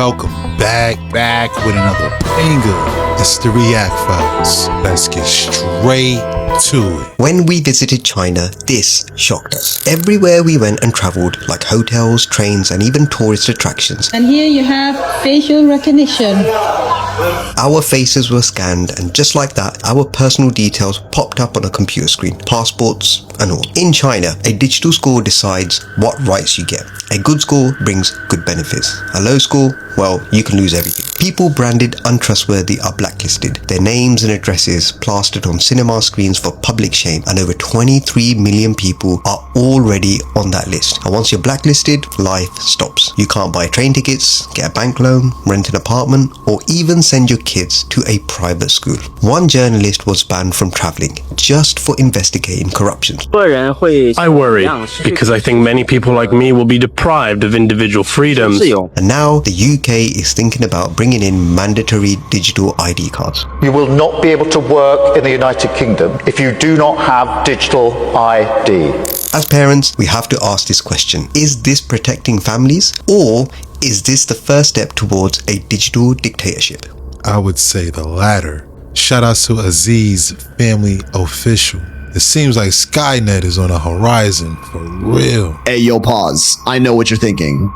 Welcome back with another banger. It's the React Files. Let's get straight to it. When we visited China, this shocked us. Everywhere we went and traveled, like hotels, trains, and even tourist attractions. And here you have facial recognition. Our faces were scanned, and just like that, our personal details popped up on a computer screen, passports and all. In China, a digital score decides what rights you get. A good score brings good benefits. A low score, well, you can lose everything. People branded untrustworthy are blacklisted, their names and addresses plastered on cinema screens for public shame, and over 23 million people are already on that list. And once you're blacklisted, life stops. You can't buy train tickets, get a bank loan, rent an apartment, or even send your kids to a private school. One journalist was banned from traveling just for investigating corruption. I worry because I think many people like me will be deprived of individual freedoms. And now the UK is thinking about bringing in mandatory digital ID cards. You will not be able to work in the United Kingdom if you do not have digital ID. As parents, we have to ask this question. Is this protecting families, or is this the first step towards a digital dictatorship? I would say the latter. Shout out to Aziz Family Official. It seems like Skynet is on the horizon for real. Hey, yo, pause. I know what you're thinking.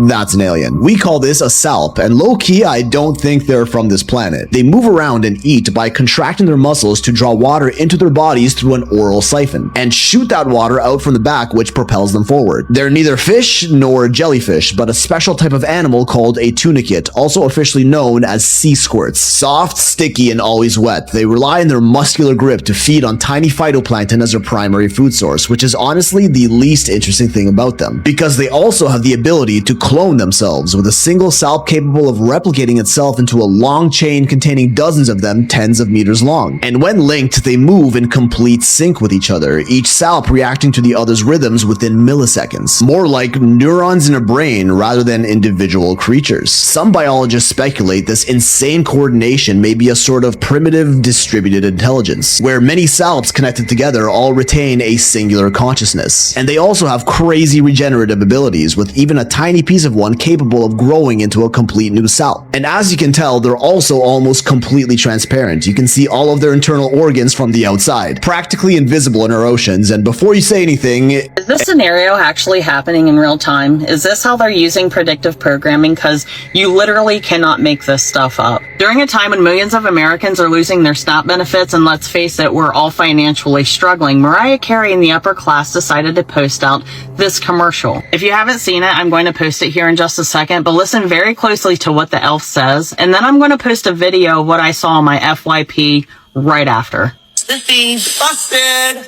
That's an alien. We call this a salp, and low-key, I don't think they're from this planet. They move around and eat by contracting their muscles to draw water into their bodies through an oral siphon, and shoot that water out from the back, which propels them forward. They're neither fish nor jellyfish, but a special type of animal called a tunicate, also officially known as sea squirts. Soft, sticky, and always wet, they rely on their muscular grip to feed on tiny phytoplankton as their primary food source, which is honestly the least interesting thing about them, because they also have the ability to clone themselves with a single salp capable of replicating itself into a long chain containing dozens of them tens of meters long. And when linked, they move in complete sync with each other, each salp reacting to the other's rhythms within milliseconds. More like neurons in a brain rather than individual creatures. Some biologists speculate this insane coordination may be a sort of primitive distributed intelligence, where many salps connected together all retain a singular consciousness. And they also have crazy regenerative abilities, with even a tiny piece of one capable of growing into a complete new salp. And as you can tell, they're also almost completely transparent. You can see all of their internal organs from the outside, practically invisible in our oceans. And before you say anything, is this scenario actually happening in real time? Is this how they're using predictive programming? Because you literally cannot make this stuff up. During a time when millions of Americans are losing their SNAP benefits, and let's face it, we're all financially struggling, Mariah Carey and the upper class decided to post out this commercial. If you haven't seen it, I'm going to post it here in just a second, but listen very closely to what the elf says, and then I'm going to post a video of what I saw on my FYP right after. Spiffy, busted!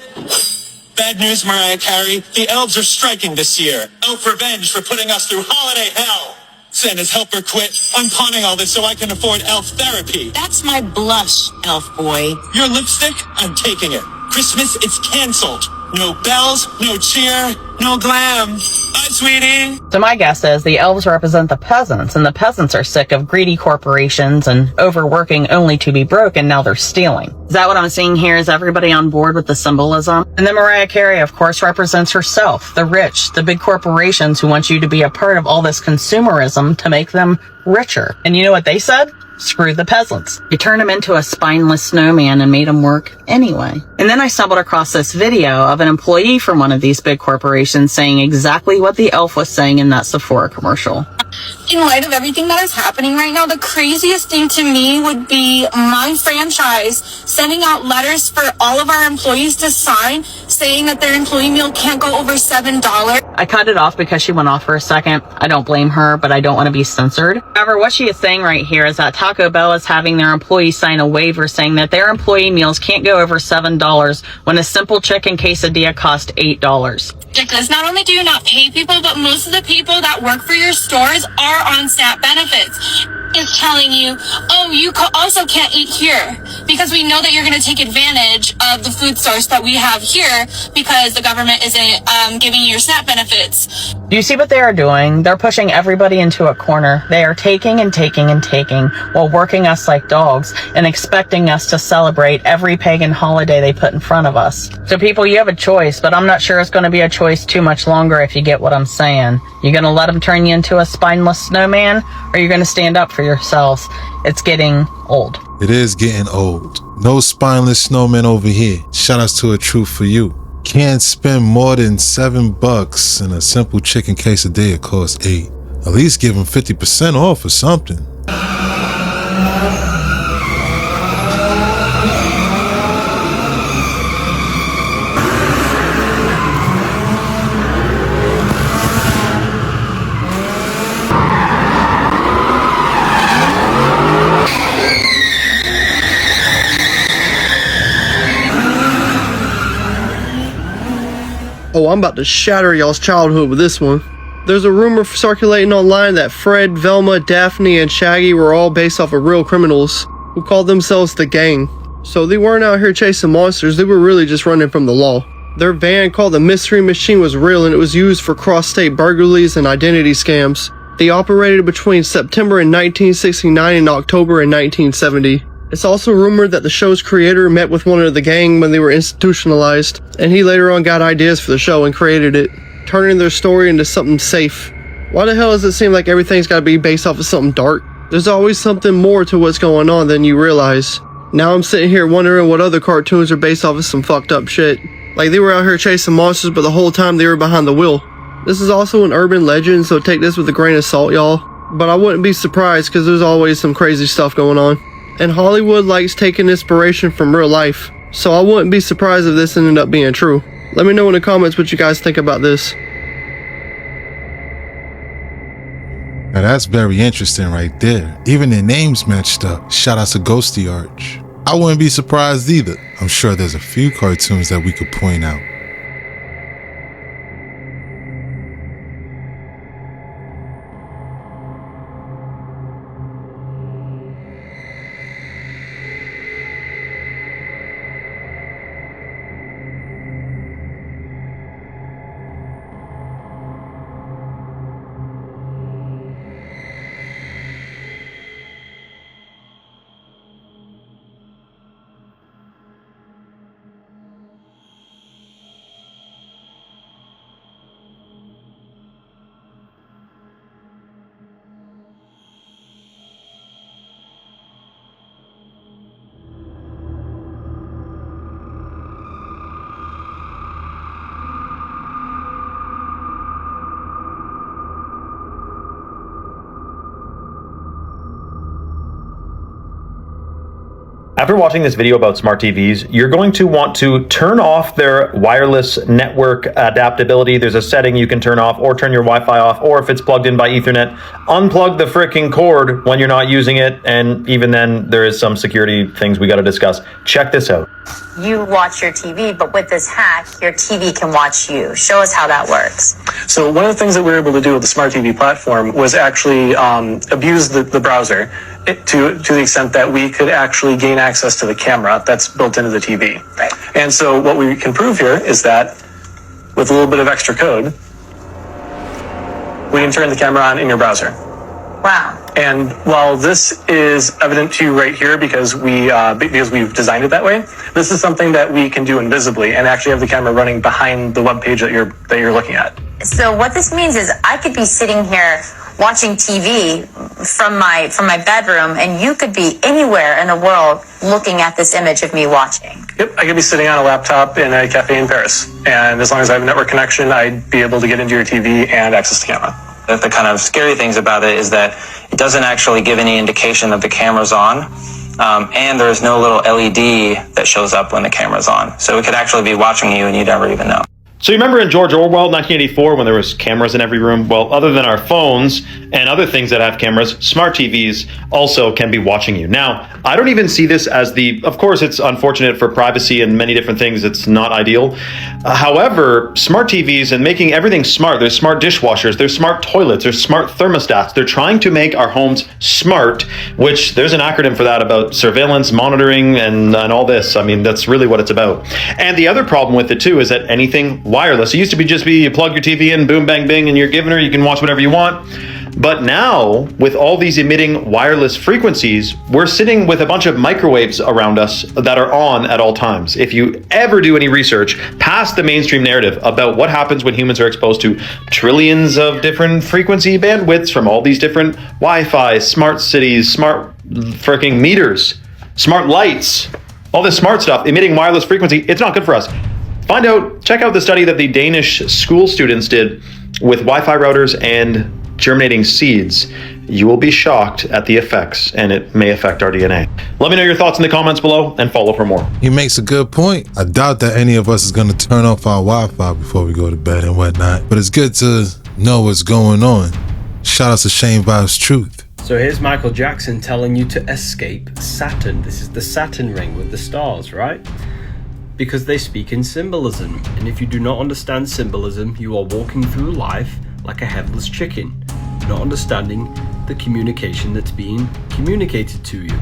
Bad news, Mariah Carey. The elves are striking this year. Elf revenge for putting us through holiday hell. Santa's helper quit. I'm pawning all this so I can afford elf therapy. That's my blush, elf boy. Your lipstick? I'm taking it. Christmas, it's canceled. No bells, no cheer, no glam. Bye, sweetie. So my guess is the elves represent the peasants, and the peasants are sick of greedy corporations and overworking only to be broke, and now they're stealing. Is that what I'm seeing here? Is everybody on board with the symbolism? And then Mariah Carey, of course, represents herself, the rich, the big corporations who want you to be a part of all this consumerism to make them richer. And you know what they said? Screw the peasants. You turned him into a spineless snowman and made him work anyway. And then I stumbled across this video of an employee from one of these big corporations saying exactly what the elf was saying in that Sephora commercial. In light of everything that is happening right now, the craziest thing to me would be my franchise sending out letters for all of our employees to sign saying that their employee meal can't go over $7. I cut it off because she went off for a second. I don't blame her, but I don't want to be censored. However, what she is saying right here is that Taco Bell is having their employees sign a waiver saying that their employee meals can't go over $7 when a simple chicken quesadilla costs $8. Because not only do you not pay people, but most of the people that work for your stores are on SNAP benefits. is telling you, oh, you also can't eat here because we know that you're going to take advantage of the food source that we have here because the government isn't giving you your SNAP benefits. Do you see what they are doing? They're pushing everybody into a corner. They are taking and taking and taking while working us like dogs and expecting us to celebrate every pagan holiday they put in front of us. So people, you have a choice, but I'm not sure it's going to be a choice too much longer if you get what I'm saying. You going to let them turn you into a spineless snowman, or you're going to stand up for yourselves? It's getting old. It is getting old. No spineless snowmen over here. Shout outs to A Truth for You. Can't spend more than $7 and a simple chicken quesadilla costs $8. At least give them 50% off or something. Oh, I'm about to shatter y'all's childhood with this one. There's a rumor circulating online that Fred, Velma, Daphne, and Shaggy were all based off of real criminals who called themselves the Gang. So they weren't out here chasing monsters, they were really just running from the law. Their van called the Mystery Machine was real, and it was used for cross-state burglaries and identity scams. They operated between September in 1969 and October in 1970. It's also rumored that the show's creator met with one of the gang when they were institutionalized, and he later on got ideas for the show and created it, turning their story into something safe. Why the hell does it seem like everything's gotta be based off of something dark? There's always something more to what's going on than you realize. Now I'm sitting here wondering what other cartoons are based off of some fucked up shit. Like they were out here chasing monsters, but the whole time they were behind the wheel. This is also an urban legend, so take this with a grain of salt, y'all. But I wouldn't be surprised, because there's always some crazy stuff going on. And Hollywood likes taking inspiration from real life, so I wouldn't be surprised if this ended up being true. Let me know in the comments what you guys think about this. Now that's very interesting right there. Even their names matched up. Shout out to Ghosty Arch. I wouldn't be surprised either. I'm sure there's a few cartoons that we could point out. After watching this video about smart TVs, you're going to want to turn off their wireless network adaptability. There's a setting you can turn off, or turn your Wi-Fi off, or if it's plugged in by Ethernet, unplug the freaking cord when you're not using it. And even then, there is some security things we got to discuss. Check this out. You watch your TV, but with this hack, your TV can watch you. Show us how that works. So one of the things that we were able to do with the smart TV platform was actually abuse the browser to the extent that we could actually gain access to the camera that's built into the TV. Right. And so what we can prove here is that with a little bit of extra code, we can turn the camera on in your browser. Wow. And while this is evident to you right here because we've designed it that way, this is something that we can do invisibly and actually have the camera running behind the web page that you're looking at. So what this means is I could be sitting here watching TV from my bedroom, and you could be anywhere in the world looking at this image of me watching. Yep, I could be sitting on a laptop in a cafe in Paris, and as long as I have a network connection, I'd be able to get into your TV and access the camera. The kind of scary things about it is that it doesn't actually give any indication that the camera's on, and there's no little LED that shows up when the camera's on. So we could actually be watching you and you never even know. So you remember in George Orwell, 1984, when there was cameras in every room? Well, other than our phones and other things that have cameras, smart TVs also can be watching you. Now, I don't even see this as of course, it's unfortunate for privacy and many different things. It's not ideal. However, smart TVs and making everything smart, there's smart dishwashers, there's smart toilets, there's smart thermostats. They're trying to make our homes smart, which there's an acronym for that about surveillance, monitoring, and all this. I mean, that's really what it's about. And the other problem with it too is that anything wireless. It used to just be you plug your TV in, boom, bang, bing, and you're giving her, you can watch whatever you want. But now, with all these emitting wireless frequencies, we're sitting with a bunch of microwaves around us that are on at all times. If you ever do any research past the mainstream narrative about what happens when humans are exposed to trillions of different frequency bandwidths from all these different Wi-Fi, smart cities, smart freaking meters, smart lights, all this smart stuff emitting wireless frequency, it's not good for us. Check out the study that the Danish school students did with Wi-Fi routers and germinating seeds. You will be shocked at the effects, and it may affect our DNA. Let me know your thoughts in the comments below and follow for more. He makes a good point. I doubt that any of us is going to turn off our Wi-Fi before we go to bed and whatnot, but it's good to know what's going on. Shout out to Shane Vibes Truth. So here's Michael Jackson telling you to escape Saturn. This is the Saturn ring with the stars, right? Because they speak in symbolism, and if you do not understand symbolism, you are walking through life like a headless chicken, not understanding the communication that's being communicated to you.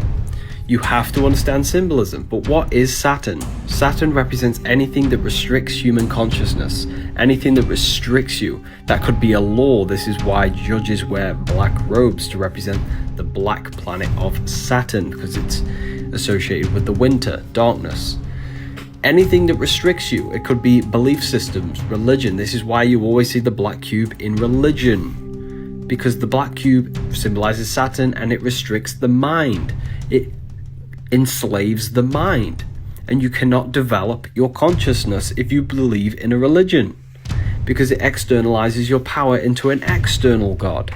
You have to understand symbolism. But what is Saturn? Saturn represents anything that restricts human consciousness, anything that restricts you. That could be a law. This is why judges wear black robes, to represent the black planet of Saturn, because it's associated with the winter, darkness. Anything that restricts you. It could be belief systems, religion. This is why you always see the black cube in religion, because the black cube symbolizes Saturn and it restricts the mind. It enslaves the mind, and you cannot develop your consciousness if you believe in a religion, because it externalizes your power into an external god.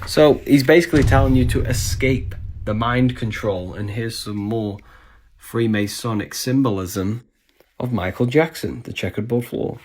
So he's basically telling you to escape the mind control. And here's some more Freemasonic symbolism of Michael Jackson, the checkerboard floor.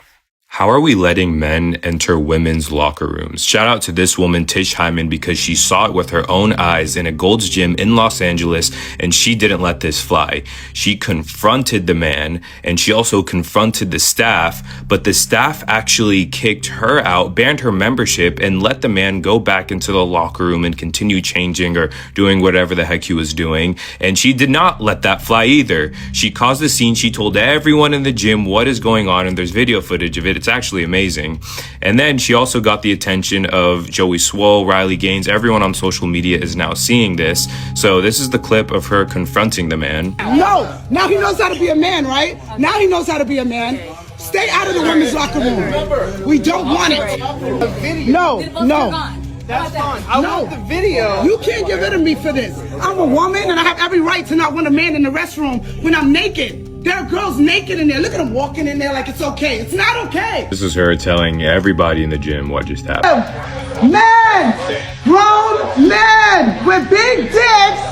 How are we letting men enter women's locker rooms? Shout out to this woman, Tish Hyman, because she saw it with her own eyes in a Gold's Gym in Los Angeles, and she didn't let this fly. She confronted the man, and she also confronted the staff, but the staff actually kicked her out, banned her membership, and let the man go back into the locker room and continue changing or doing whatever the heck he was doing. And she did not let that fly either. She caused a scene. She told everyone in the gym what is going on, and there's video footage of it. It's actually amazing. And then she also got the attention of Joey Swoll, Riley Gaines. Everyone on social media is now seeing this. So this is the clip of her confronting the man. No, now he knows how to be a man, right? Now he knows how to be a man. Stay out of the women's locker room. We don't want it. No. That's fine. I want the video. You can't get rid of me for this. I'm a woman and I have every right to not want a man in the restroom when I'm naked. There are girls naked in there. Look at them walking in there like it's okay. It's not okay. This is her telling everybody in the gym what just happened. Men, grown men with big dicks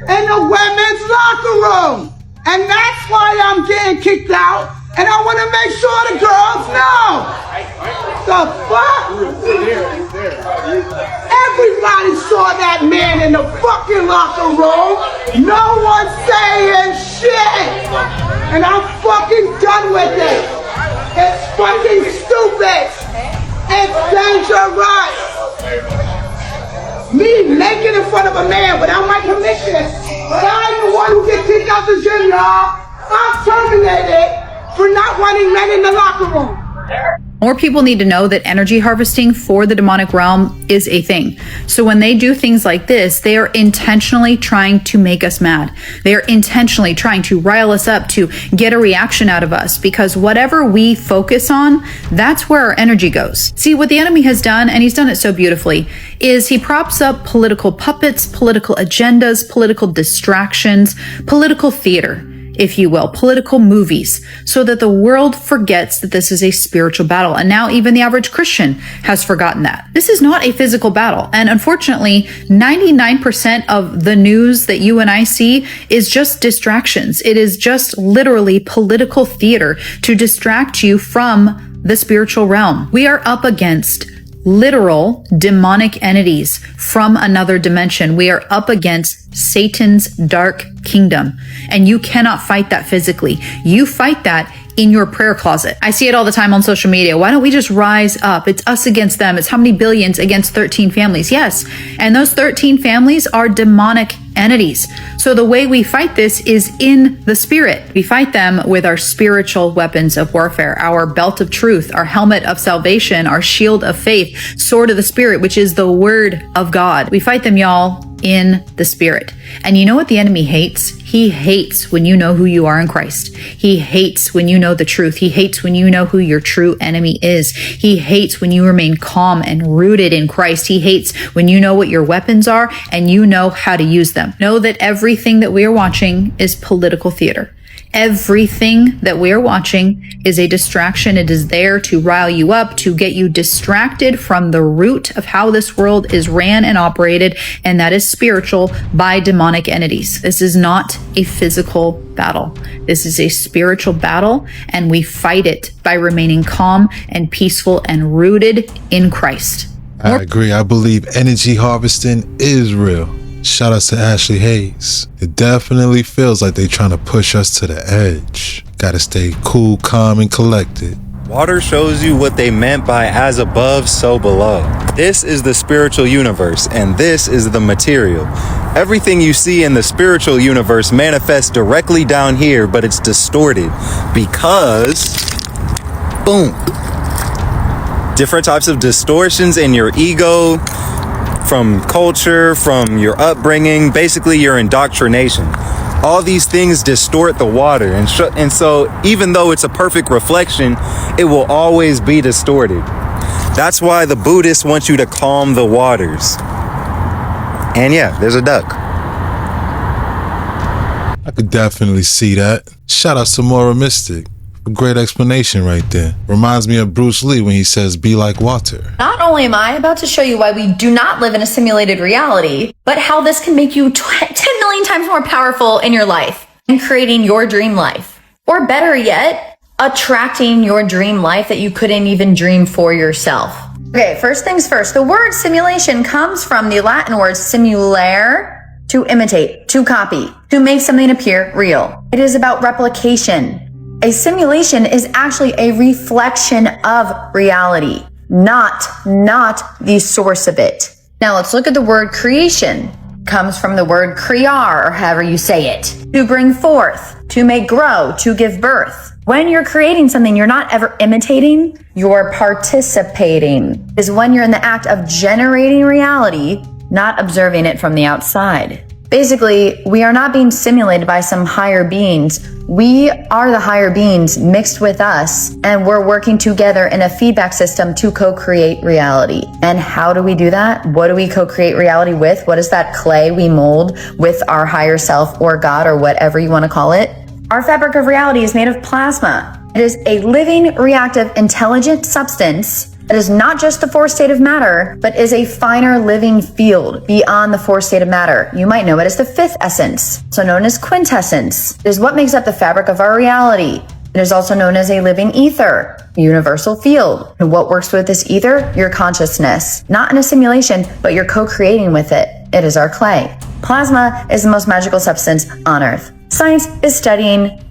in the women's locker room. And that's why I'm getting kicked out. And I want to make sure the girls know. The fuck? Everybody saw that man in the fucking locker room. No one's saying shit. And I'm fucking done with it. It's fucking stupid. It's dangerous. Me naked in front of a man without my permission. But I'm the one who gets kicked out the gym, y'all. I'm terminated for not wanting men in the locker room. More people need to know that energy harvesting for the demonic realm is a thing. So when they do things like this, they are intentionally trying to make us mad. They are intentionally trying to rile us up, to get a reaction out of us, because whatever we focus on, that's where our energy goes. See, what the enemy has done, and he's done it so beautifully, is he props up political puppets, political agendas, political distractions, political theater, if you will, political movies, so that the world forgets that this is a spiritual battle. And now even the average Christian has forgotten that. This is not a physical battle. And unfortunately, 99% of the news that you and I see is just distractions. It is just literally political theater to distract you from the spiritual realm. We are up against literal demonic entities from another dimension. We are up against Satan's dark kingdom, and you cannot fight that physically. You fight that in your prayer closet. I see it all the time on social media. Why don't we just rise up? It's us against them. It's how many billions against 13 families? Yes. And those 13 families are demonic entities. So the way we fight this is in the spirit. We fight them with our spiritual weapons of warfare, our belt of truth, our helmet of salvation, our shield of faith, sword of the spirit, which is the word of God. We fight them, y'all, in the spirit. And you know what the enemy hates? He hates when you know who you are in Christ. He hates when you know the truth. He hates when you know who your true enemy is. He hates when you remain calm and rooted in Christ. He hates when you know what your weapons are and you know how to use them. Know that everything that we are watching is political theater. Everything that we are watching is a distraction. It is there to rile you up, to get you distracted from the root of how this world is ran and operated, and that is spiritual by demonic entities. This is not a physical battle. This is a spiritual battle, and we fight it by remaining calm and peaceful and rooted in Christ. I agree. I believe energy harvesting is real. Shout out to Ashley Hayes. It definitely feels like they trying to push us to the edge. Gotta stay cool, calm, and collected. Water shows you what they meant by as above, so below. This is the spiritual universe, and this is the material. Everything you see in the spiritual universe manifests directly down here, but it's distorted because, boom. Different types of distortions in your ego, from culture, from your upbringing, basically your indoctrination. All these things distort the water, and so even though it's a perfect reflection, it will always be distorted. That's why the Buddhists want you to calm the waters. And yeah, there's a duck. I could definitely see that. Shout out to Mora Mystic. A great explanation right there. Reminds me of Bruce Lee when he says, be like water. Not only am I about to show you why we do not live in a simulated reality, but how this can make you 10 million times more powerful in your life and creating your dream life. Or better yet, attracting your dream life that you couldn't even dream for yourself. Okay, first things first. The word simulation comes from the Latin word simulare, to imitate, to copy, to make something appear real. It is about replication. A simulation is actually a reflection of reality, not the source of it. Now let's look at the word creation. It comes from the word crear, or however you say it. To bring forth, to make grow, to give birth. When you're creating something, you're not ever imitating, you're participating. Is when you're in the act of generating reality, not observing it from the outside. Basically, we are not being simulated by some higher beings. We are the higher beings mixed with us, and we're working together in a feedback system to co-create reality. And how do we do that? What do we co-create reality with? What is that clay we mold with our higher self or God or whatever you want to call it? Our fabric of reality is made of plasma. It is a living, reactive, intelligent substance. It is not just the fourth state of matter, but is a finer living field beyond the fourth state of matter. You might know it as the fifth essence, also known as quintessence. It is what makes up the fabric of our reality. It is also known as a living ether, universal field. And what works with this ether? Your consciousness. Not in a simulation, but you're co-creating with it. It is our clay. Plasma is the most magical substance on Earth. Science is studying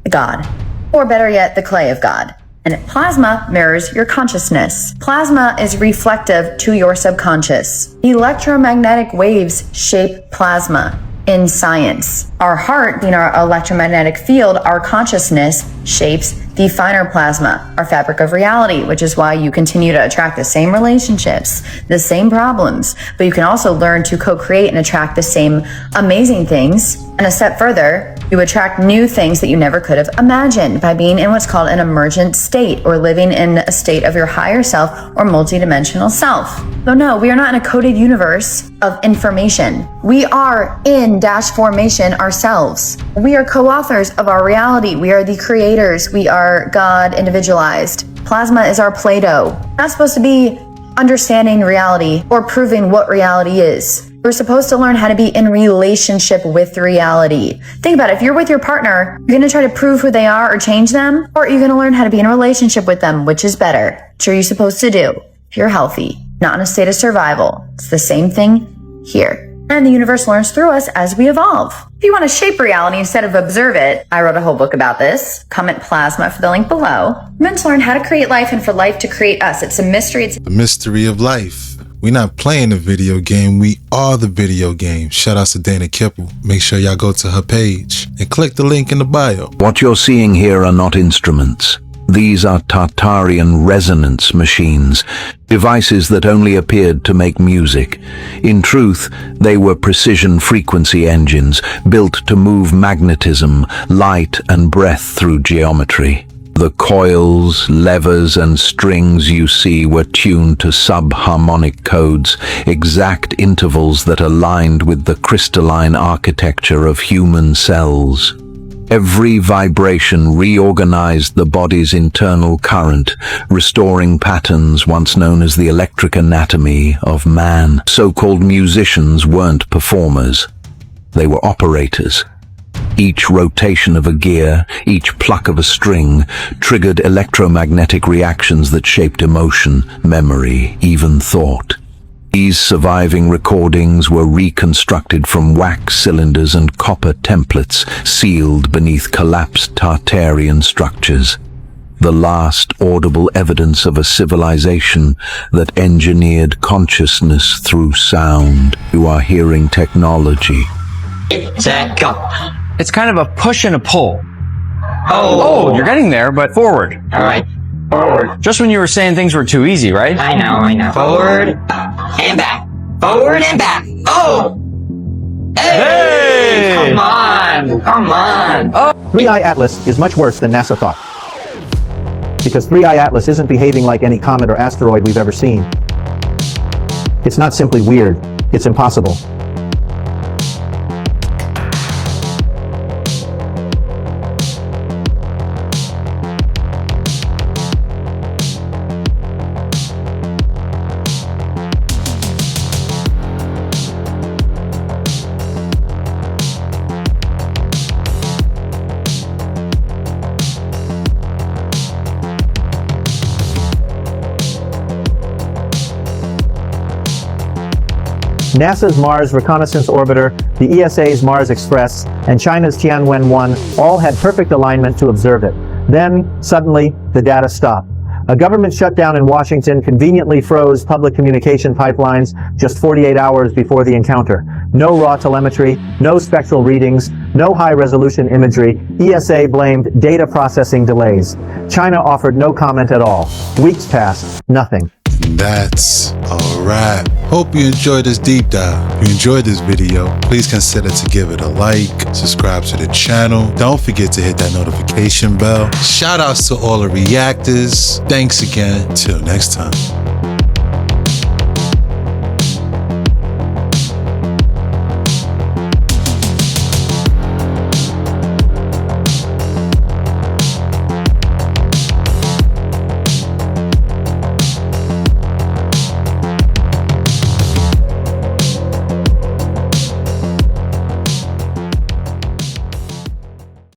God, or better yet, the clay of God. And plasma mirrors your consciousness. Plasma is reflective to your subconscious. Electromagnetic waves shape plasma in science. Our heart, being our electromagnetic field, our consciousness shapes the finer plasma, our fabric of reality, which is why you continue to attract the same relationships, the same problems, but you can also learn to co-create and attract the same amazing things. And a step further, you attract new things that you never could have imagined by being in what's called an emergent state, or living in a state of your higher self or multidimensional self. So no, we are not in a coded universe of information. We are in dash formation ourselves. We are co-authors of our reality. We are the creators. We are God individualized. Plasma is our Play-Doh. We're not supposed to be understanding reality or proving what reality is. You're supposed to learn how to be in relationship with reality. Think about it. If you're with your partner, you're going to try to prove who they are or change them, or are you going to learn how to be in a relationship with them, which is better? Which are you supposed to do if you're healthy, not in a state of survival? It's the same thing here. And the universe learns through us as we evolve. If you want to shape reality instead of observe it, I wrote a whole book about this. Comment plasma for the link below. I'm meant to learn how to create life and for life to create us. It's a mystery. It's The mystery of life. We're not playing the video game, we are the video game. Shout out to Dana Kipple. Make sure y'all go to her page and click the link in the bio. What you're seeing here are not instruments. These are Tartarian resonance machines, devices that only appeared to make music. In truth, they were precision frequency engines built to move magnetism, light, and breath through geometry. The coils, levers, and strings you see were tuned to subharmonic codes, exact intervals that aligned with the crystalline architecture of human cells. Every vibration reorganized the body's internal current, restoring patterns once known as the electric anatomy of man. So-called musicians weren't performers. They were operators. Each rotation of a gear, each pluck of a string, triggered electromagnetic reactions that shaped emotion, memory, even thought. These surviving recordings were reconstructed from wax cylinders and copper templates sealed beneath collapsed Tartarian structures. The last audible evidence of a civilization that engineered consciousness through sound. You are hearing technology. Set, go. It's kind of a push and a pull. Oh, you're getting there, but forward. All right. Forward. Just when you were saying things were too easy, right? I know. Forward and back. Forward and back. Oh! Hey! Come on! Oh. 3i Atlas is much worse than NASA thought. Because 3i Atlas isn't behaving like any comet or asteroid we've ever seen. It's not simply weird, it's impossible. NASA's Mars Reconnaissance Orbiter, the ESA's Mars Express, and China's Tianwen-1 all had perfect alignment to observe it. Then, suddenly, the data stopped. A government shutdown in Washington conveniently froze public communication pipelines just 48 hours before the encounter. No raw telemetry, no spectral readings, no high-resolution imagery. ESA blamed data processing delays. China offered no comment at all. Weeks passed, nothing. That's a wrap. Hope you enjoyed this deep dive. If you enjoyed this video, please consider to give it a like, subscribe to the channel. Don't forget to hit that notification bell. Shout outs to all the reactors. Thanks again. Till next time.